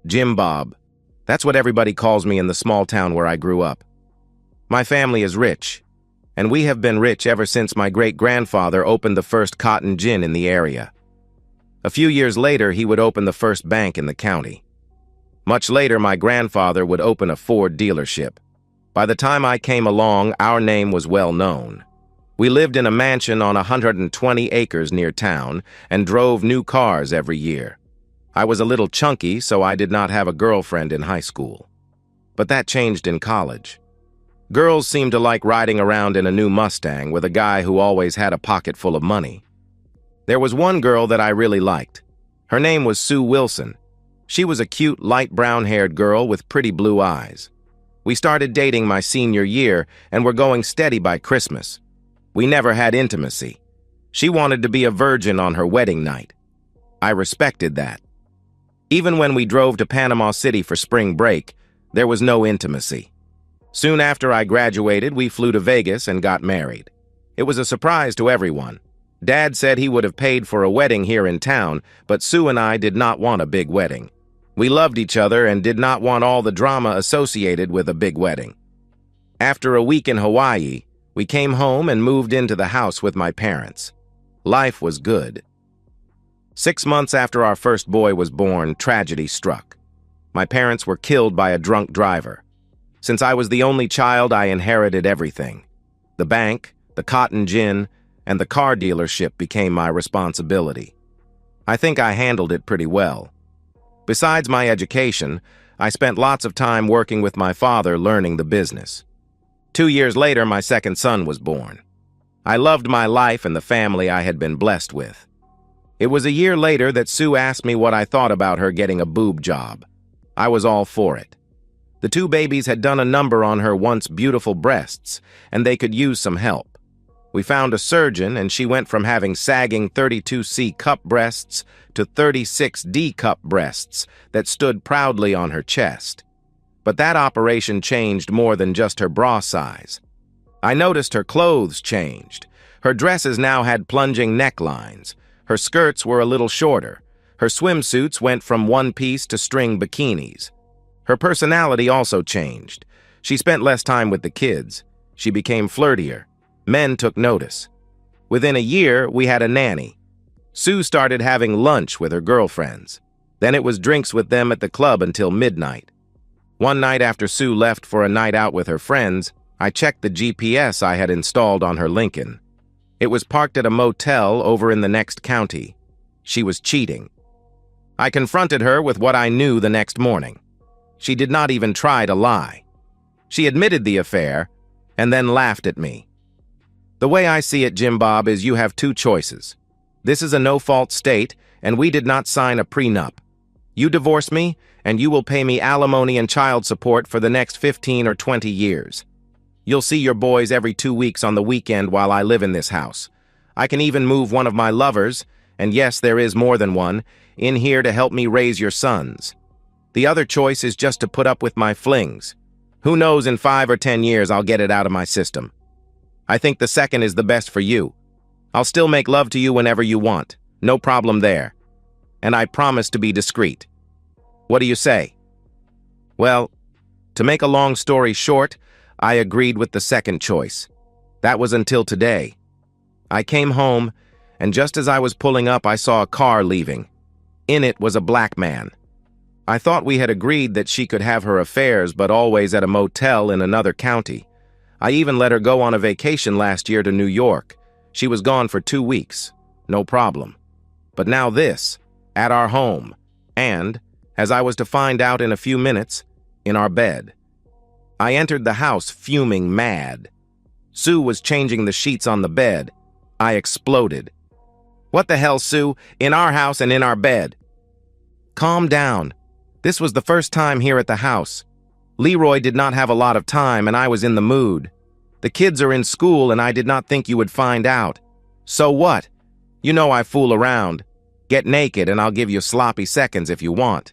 Jim Bob. That's what everybody calls me in the small town where I grew up. My family is rich, and we have been rich ever since my great-grandfather opened the first cotton gin in the area. A few years later, he would open the first bank in the county. Much later, my grandfather would open a Ford dealership. By the time I came along, our name was well known. We lived in a mansion on 120 acres near town and drove new cars every year. I was a little chunky, so I did not have a girlfriend in high school. But that changed in college. Girls seemed to like riding around in a new Mustang with a guy who always had a pocket full of money. There was one girl that I really liked. Her name was Sue Wilson. She was a cute, light brown-haired girl with pretty blue eyes. We started dating my senior year and were going steady by Christmas. We never had intimacy. She wanted to be a virgin on her wedding night. I respected that. Even when we drove to Panama City for spring break, there was no intimacy. Soon after I graduated, we flew to Vegas and got married. It was a surprise to everyone. Dad said he would have paid for a wedding here in town, but Sue and I did not want a big wedding. We loved each other and did not want all the drama associated with a big wedding. After a week in Hawaii, we came home and moved into the house with my parents. Life was good. 6 months after our first boy was born, tragedy struck. My parents were killed by a drunk driver. Since I was the only child, I inherited everything. The bank, the cotton gin, and the car dealership became my responsibility. I think I handled it pretty well. Besides my education, I spent lots of time working with my father learning the business. 2 years later, my second son was born. I loved my life and the family I had been blessed with. It was a year later that Sue asked me what I thought about her getting a boob job. I was all for it. The 2 babies had done a number on her once beautiful breasts, and they could use some help. We found a surgeon, and she went from having sagging 32C cup breasts to 36D cup breasts that stood proudly on her chest. But that operation changed more than just her bra size. I noticed her clothes changed. Her dresses now had plunging necklines. Her skirts were a little shorter. Her swimsuits went from one-piece to string bikinis. Her personality also changed. She spent less time with the kids. She became flirtier. Men took notice. Within a year, we had a nanny. Sue started having lunch with her girlfriends. Then it was drinks with them at the club until midnight. One night after Sue left for a night out with her friends, I checked the GPS I had installed on her Lincoln. It was parked at a motel over in the next county. She was cheating. I confronted her with what I knew the next morning. She did not even try to lie. She admitted the affair and then laughed at me. The way I see it, Jim Bob, is you have 2 choices. This is a no-fault state, and we did not sign a prenup. You divorce me, and you will pay me alimony and child support for the next 15 or 20 years. You'll see your boys every 2 weeks on the weekend while I live in this house. I can even move one of my lovers, and yes, there is more than one, in here to help me raise your sons. The other choice is just to put up with my flings. Who knows, in 5 or 10 years I'll get it out of my system. I think the second is the best for you. I'll still make love to you whenever you want. No problem there. And I promise to be discreet. What do you say? Well, to make a long story short, I agreed with the second choice. That was until today. I came home, and just as I was pulling up, I saw a car leaving. In it was a black man. I thought we had agreed that she could have her affairs, but always at a motel in another county. I even let her go on a vacation last year to New York. She was gone for 2 weeks. No problem. But now this, at our home, and, as I was to find out in a few minutes, in our bed. I entered the house fuming mad. Sue was changing the sheets on the bed. I exploded. What the hell, Sue? In our house and in our bed? Calm down. This was the first time here at the house. Leroy did not have a lot of time and I was in the mood. The kids are in school and I did not think you would find out. So what? You know I fool around. Get naked and I'll give you sloppy seconds if you want.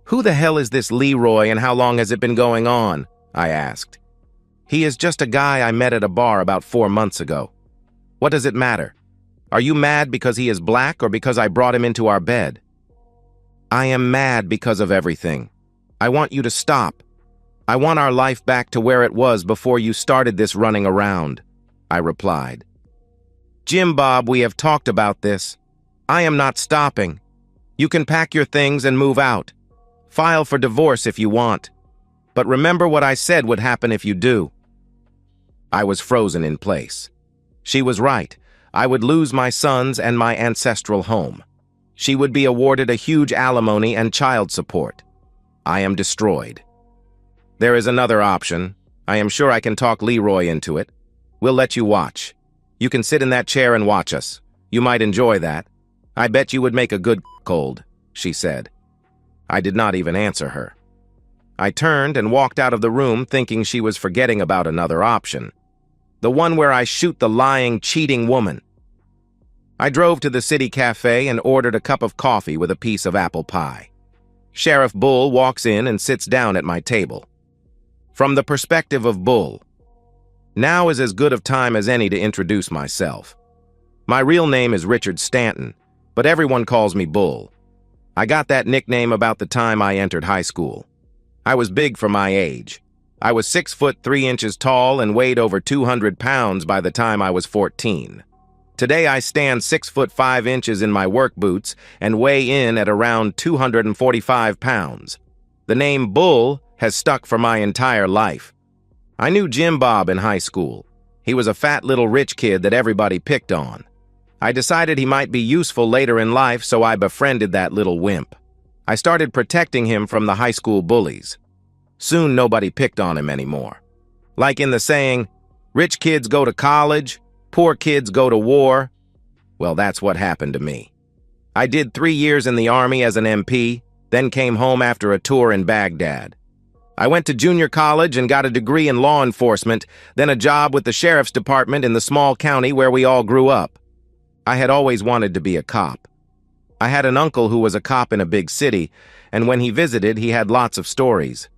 Who the hell is this Leroy and how long has it been going on? I asked. He is just a guy I met at a bar about 4 months ago. What does it matter? Are you mad because he is black or because I brought him into our bed? I am mad because of everything. I want you to stop. I want our life back to where it was before you started this running around, I replied. Jim Bob, we have talked about this. I am not stopping. You can pack your things and move out. File for divorce if you want. But remember what I said would happen if you do. I was frozen in place. She was right. I would lose my sons and my ancestral home. She would be awarded a huge alimony and child support. I am destroyed. There is another option. I am sure I can talk Leroy into it. We'll let you watch. You can sit in that chair and watch us. You might enjoy that. I bet you would make a good cold, she said. I did not even answer her. I turned and walked out of the room thinking she was forgetting about another option. The one where I shoot the lying, cheating woman. I drove to the city cafe and ordered a cup of coffee with a piece of apple pie. Sheriff Bull walks in and sits down at my table. From the perspective of Bull, now is as good of time as any to introduce myself. My real name is Richard Stanton, but everyone calls me Bull. I got that nickname about the time I entered high school. I was big for my age. I was 6 foot 3 inches tall and weighed over 200 pounds by the time I was 14. Today I stand 6 foot 5 inches in my work boots and weigh in at around 245 pounds. The name Bull has stuck for my entire life. I knew Jim Bob in high school. He was a fat little rich kid that everybody picked on. I decided he might be useful later in life, so I befriended that little wimp. I started protecting him from the high school bullies. Soon nobody picked on him anymore. Like in the saying, rich kids go to college, poor kids go to war. Well, that's what happened to me. I did 3 years in the Army as an MP, then came home after a tour in Baghdad. I went to junior college and got a degree in law enforcement, then a job with the sheriff's department in the small county where we all grew up. I had always wanted to be a cop. I had an uncle who was a cop in a big city, and when he visited, he had lots of stories.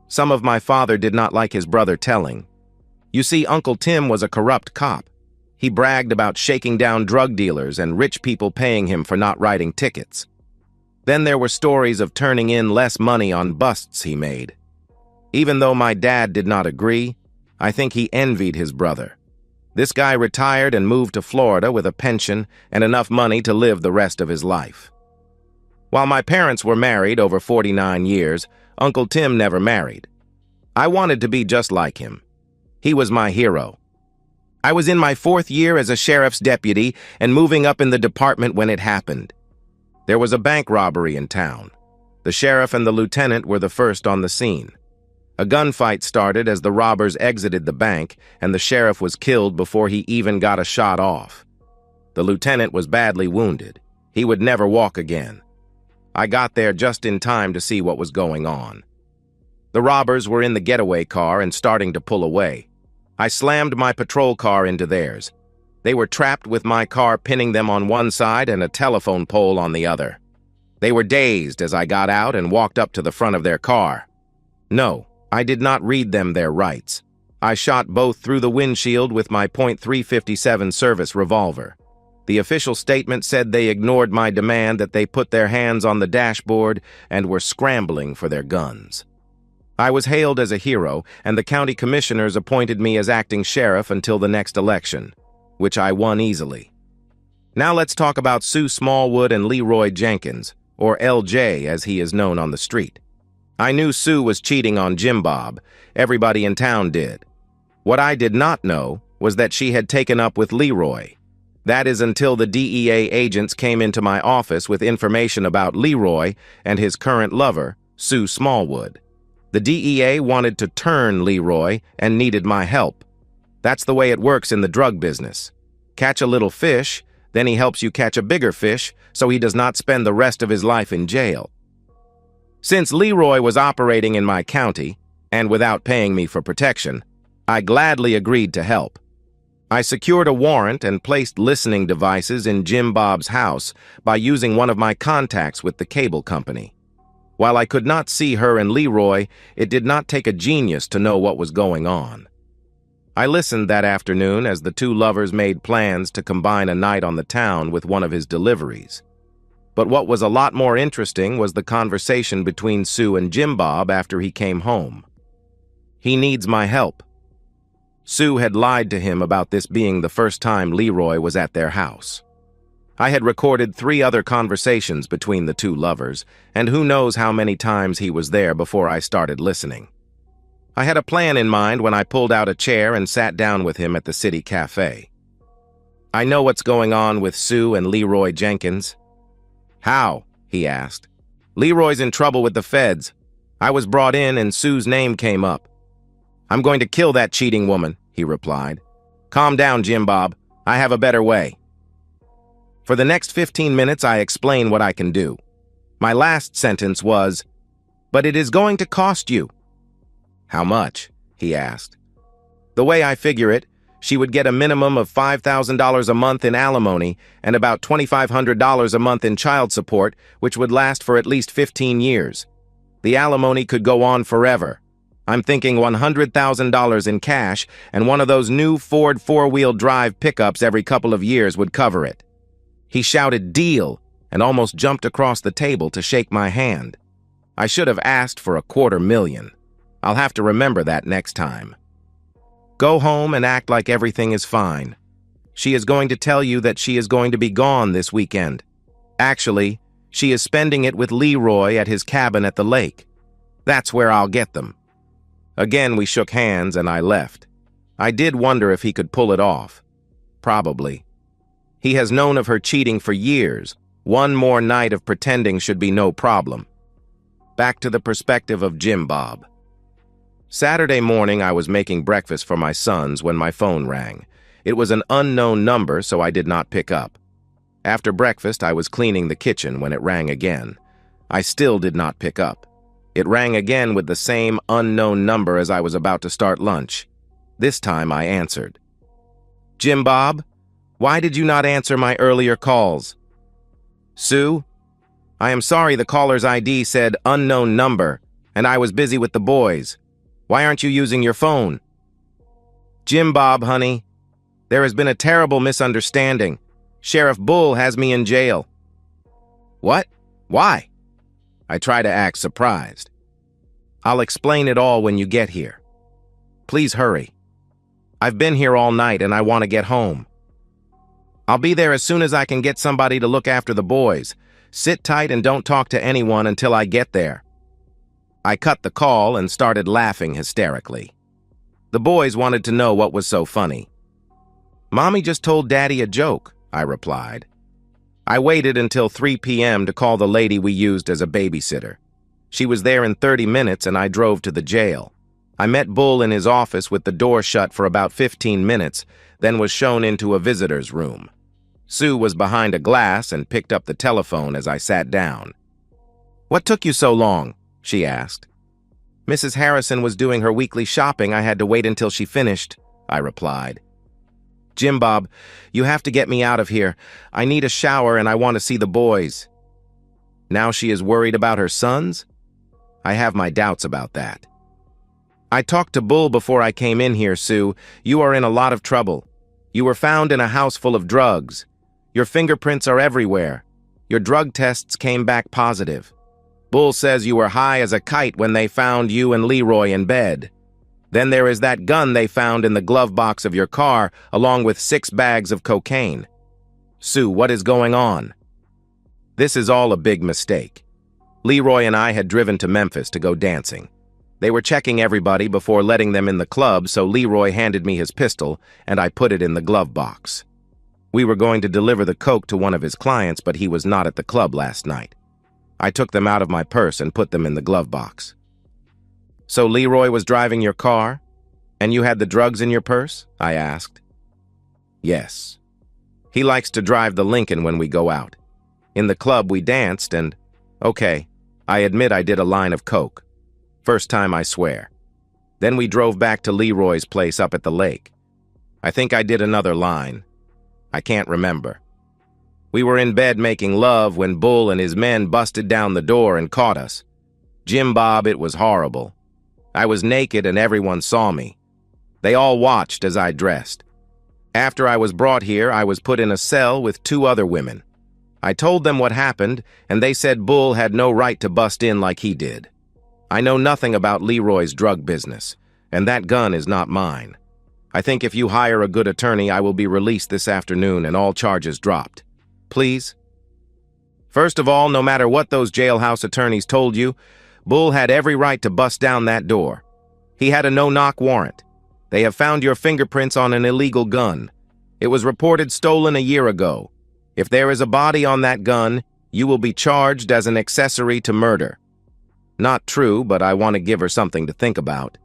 Some of my father did not like his brother telling. You see, Uncle Tim was a corrupt cop. He bragged about shaking down drug dealers and rich people paying him for not writing tickets. Then there were stories of turning in less money on busts he made. Even though my dad did not agree, I think he envied his brother. This guy retired and moved to Florida with a pension and enough money to live the rest of his life. While my parents were married over 49 years, Uncle Tim never married. I wanted to be just like him. He was my hero. I was in my 4th year as a sheriff's deputy and moving up in the department when it happened. There was a bank robbery in town. The sheriff and the lieutenant were the first on the scene. A gunfight started as the robbers exited the bank, and the sheriff was killed before he even got a shot off. The lieutenant was badly wounded. He would never walk again. I got there just in time to see what was going on. The robbers were in the getaway car and starting to pull away. I slammed my patrol car into theirs. They were trapped with my car pinning them on one side and a telephone pole on the other. They were dazed as I got out and walked up to the front of their car. No, I did not read them their rights. I shot both through the windshield with my .357 service revolver. The official statement said they ignored my demand that they put their hands on the dashboard and were scrambling for their guns. I was hailed as a hero, and the county commissioners appointed me as acting sheriff until the next election, which I won easily. Now let's talk about Sue Smallwood and Leroy Jenkins, or LJ as he is known on the street. I knew Sue was cheating on Jim Bob. Everybody in town did. What I did not know was that she had taken up with Leroy. That is until the DEA agents came into my office with information about Leroy and his current lover, Sue Smallwood. The DEA wanted to turn Leroy and needed my help. That's the way it works in the drug business. Catch a little fish, then he helps you catch a bigger fish so he does not spend the rest of his life in jail. Since Leroy was operating in my county, and without paying me for protection, I gladly agreed to help. I secured a warrant and placed listening devices in Jim Bob's house by using one of my contacts with the cable company. While I could not see her and Leroy, it did not take a genius to know what was going on. I listened that afternoon as the two lovers made plans to combine a night on the town with one of his deliveries. But what was a lot more interesting was the conversation between Sue and Jim Bob after he came home. He needs my help. Sue had lied to him about this being the first time Leroy was at their house. I had recorded 3 other conversations between the two lovers, and who knows how many times he was there before I started listening. I had a plan in mind when I pulled out a chair and sat down with him at the city cafe. I know what's going on with Sue and Leroy Jenkins. How? He asked. Leroy's in trouble with the feds. I was brought in and Sue's name came up. I'm going to kill that cheating woman, he replied. Calm down, Jim Bob. I have a better way. For the next 15 minutes, I explain what I can do. My last sentence was, but it is going to cost you. How much? He asked. The way I figure it, she would get a minimum of $5,000 a month in alimony and about $2,500 a month in child support, which would last for at least 15 years. The alimony could go on forever. I'm thinking $100,000 in cash, and one of those new Ford 4-wheel drive pickups every couple of years would cover it. He shouted, "Deal," and almost jumped across the table to shake my hand. I should have asked for $250,000. I'll have to remember that next time. Go home and act like everything is fine. She is going to tell you that she is going to be gone this weekend. Actually, she is spending it with Leroy at his cabin at the lake. That's where I'll get them. Again, we shook hands and I left. I did wonder if he could pull it off. Probably. He has known of her cheating for years. One more night of pretending should be no problem. Back to the perspective of Jim Bob. Saturday morning, I was making breakfast for my sons when my phone rang. It was an unknown number, so I did not pick up. After breakfast, I was cleaning the kitchen when it rang again. I still did not pick up. It rang again with the same unknown number as I was about to start lunch. This time I answered. Jim Bob, why did you not answer my earlier calls? Sue, I am sorry the caller's ID said unknown number, and I was busy with the boys. Why aren't you using your phone? Jim Bob, honey, there has been a terrible misunderstanding. Sheriff Bull has me in jail. What? Why? I try to act surprised. I'll explain it all when you get here. Please hurry. I've been here all night and I want to get home. I'll be there as soon as I can get somebody to look after the boys. Sit tight and don't talk to anyone until I get there. I cut the call and started laughing hysterically. The boys wanted to know what was so funny. Mommy just told Daddy a joke, I replied. I waited until 3 p.m. to call the lady we used as a babysitter. She was there in 30 minutes and I drove to the jail. I met Bull in his office with the door shut for about 15 minutes, then was shown into a visitor's room. Sue was behind a glass and picked up the telephone as I sat down. What took you so long? She asked. Mrs. Harrison was doing her weekly shopping. I had to wait until she finished, I replied. Jim Bob, you have to get me out of here. I need a shower and I want to see the boys. Now she is worried about her sons? I have my doubts about that. I talked to Bull before I came in here, Sue. You are in a lot of trouble. You were found in a house full of drugs. Your fingerprints are everywhere. Your drug tests came back positive. Bull says you were high as a kite when they found you and Leroy in bed. Then there is that gun they found in the glove box of your car, along with 6 bags of cocaine. Sue, what is going on? This is all a big mistake. Leroy and I had driven to Memphis to go dancing. They were checking everybody before letting them in the club, so Leroy handed me his pistol, and I put it in the glove box. We were going to deliver the coke to one of his clients, but he was not at the club last night. I took them out of my purse and put them in the glove box. So Leroy was driving your car, and you had the drugs in your purse? I asked. Yes. He likes to drive the Lincoln when we go out. In the club we danced and, okay, I admit I did a line of coke. First time, I swear. Then we drove back to Leroy's place up at the lake. I think I did another line. I can't remember. We were in bed making love when Bull and his men busted down the door and caught us. Jim Bob, it was horrible. I was naked and everyone saw me. They all watched as I dressed. After I was brought here, I was put in a cell with 2 other women. I told them what happened, and they said Bull had no right to bust in like he did. I know nothing about Leroy's drug business, and that gun is not mine. I think if you hire a good attorney, I will be released this afternoon and all charges dropped. Please? First of all, no matter what those jailhouse attorneys told you, Bull had every right to bust down that door. He had a no-knock warrant. They have found your fingerprints on an illegal gun. It was reported stolen a year ago. If there is a body on that gun, you will be charged as an accessory to murder. Not true, but I want to give her something to think about.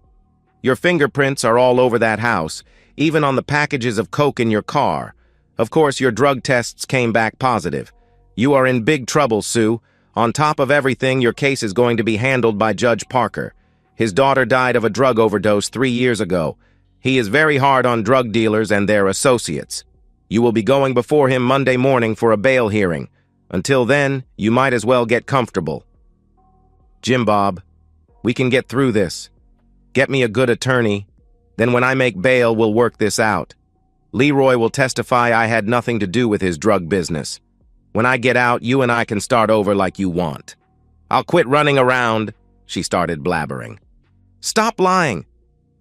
Your fingerprints are all over that house, even on the packages of coke in your car. Of course, your drug tests came back positive. You are in big trouble, Sue. On top of everything, your case is going to be handled by Judge Parker. His daughter died of a drug overdose 3 years ago. He is very hard on drug dealers and their associates. You will be going before him Monday morning for a bail hearing. Until then, you might as well get comfortable. Jim Bob, we can get through this. Get me a good attorney. Then when I make bail, we'll work this out. Leroy will testify I had nothing to do with his drug business. When I get out, you and I can start over like you want. I'll quit running around, she started blabbering. Stop lying.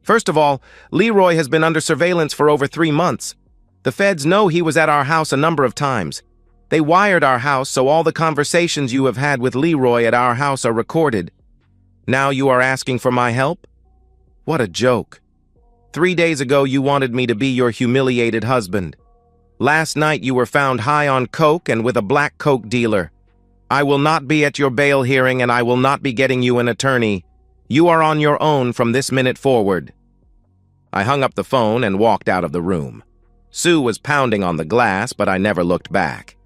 First of all, Leroy has been under surveillance for over 3 months. The feds know he was at our house a number of times. They wired our house so all the conversations you have had with Leroy at our house are recorded. Now you are asking for my help? What a joke. 3 days ago you wanted me to be your humiliated husband. Last night you were found high on coke and with a black coke dealer. I will not be at your bail hearing and I will not be getting you an attorney. You are on your own from this minute forward. I hung up the phone and walked out of the room. Sue was pounding on the glass, but I never looked back.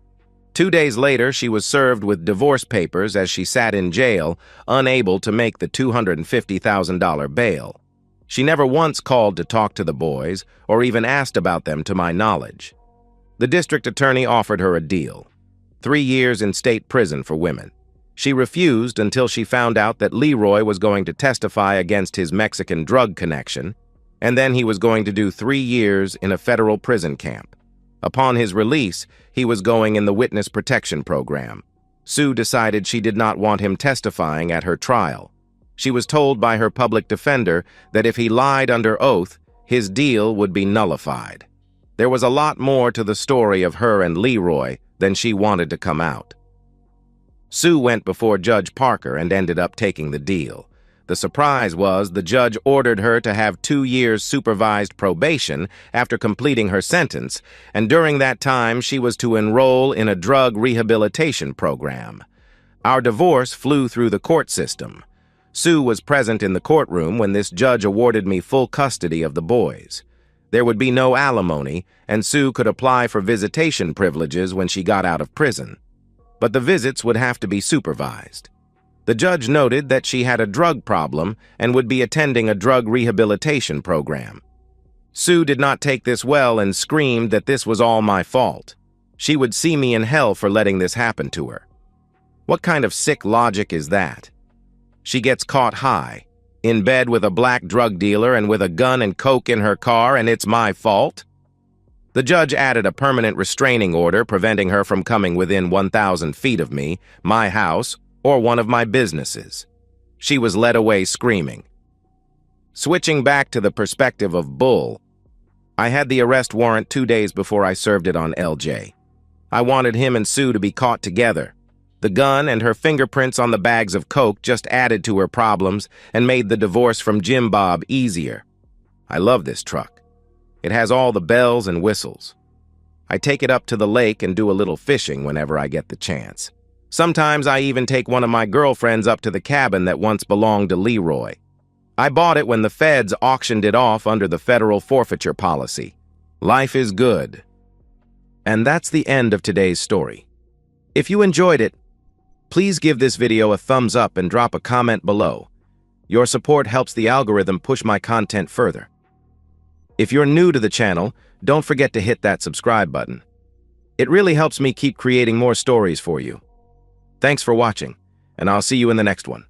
2 days later, she was served with divorce papers as she sat in jail, unable to make the $250,000 bail. She never once called to talk to the boys or even asked about them to my knowledge. The district attorney offered her a deal: 3 years in state prison for women. She refused until she found out that Leroy was going to testify against his Mexican drug connection, and then he was going to do 3 years in a federal prison camp. Upon his release, he was going in the witness protection program. Sue decided she did not want him testifying at her trial. She was told by her public defender that if he lied under oath, his deal would be nullified. There was a lot more to the story of her and Leroy than she wanted to come out. Sue went before Judge Parker and ended up taking the deal. The surprise was the judge ordered her to have 2 years supervised probation after completing her sentence, and during that time she was to enroll in a drug rehabilitation program. Our divorce flew through the court system. Sue was present in the courtroom when this judge awarded me full custody of the boys. There would be no alimony, and Sue could apply for visitation privileges when she got out of prison. But the visits would have to be supervised. The judge noted that she had a drug problem and would be attending a drug rehabilitation program. Sue did not take this well and screamed that this was all my fault. She would see me in hell for letting this happen to her. What kind of sick logic is that? She gets caught high, in bed with a black drug dealer and with a gun and coke in her car, and it's my fault? The judge added a permanent restraining order preventing her from coming within 1,000 feet of me, my house, or one of my businesses. She was led away screaming. Switching back to the perspective of Bull, I had the arrest warrant 2 days before I served it on LJ. I wanted him and Sue to be caught together. The gun and her fingerprints on the bags of coke just added to her problems and made the divorce from Jim Bob easier. I love this truck. It has all the bells and whistles. I take it up to the lake and do a little fishing whenever I get the chance. Sometimes I even take one of my girlfriends up to the cabin that once belonged to Leroy. I bought it when the feds auctioned it off under the federal forfeiture policy. Life is good. And that's the end of today's story. If you enjoyed it, please give this video a thumbs up and drop a comment below. Your support helps the algorithm push my content further. If you're new to the channel, don't forget to hit that subscribe button. It really helps me keep creating more stories for you. Thanks for watching, and I'll see you in the next one.